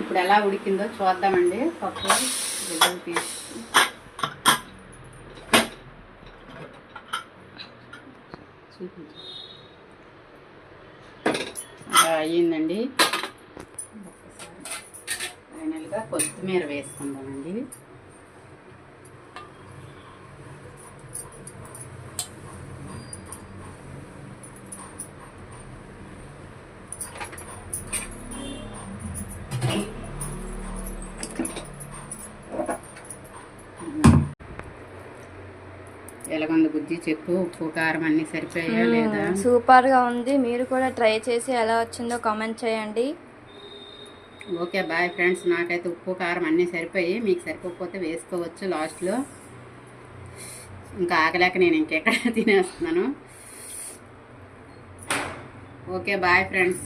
ఇప్పుడు ఎలా ఉడికిందో చూద్దామండి. పప్పు గిన్నెలు తీసి అలా అయ్యిందండి. ఫైనల్గా కొత్తిమీర వేసుకుందామండి. ఎలాగుంది బుజ్జి చెప్పు, ఉప్పు కారం అన్నీ సరిపోయా లేదా? సూపర్గా ఉంది. మీరు కూడా ట్రై చేసి ఎలా వచ్చిందో కామెంట్ చేయండి. Okay bye friends. నాకైతే ఉప్పు కారం అన్నీ సరిపోయి, మీకు సరిపోకపోతే వేసుకోవచ్చు లాస్ట్లో. ఇంకా ఆగలేక నేను ఇంకెక్కడ తినేస్తున్నాను. Okay bye friends.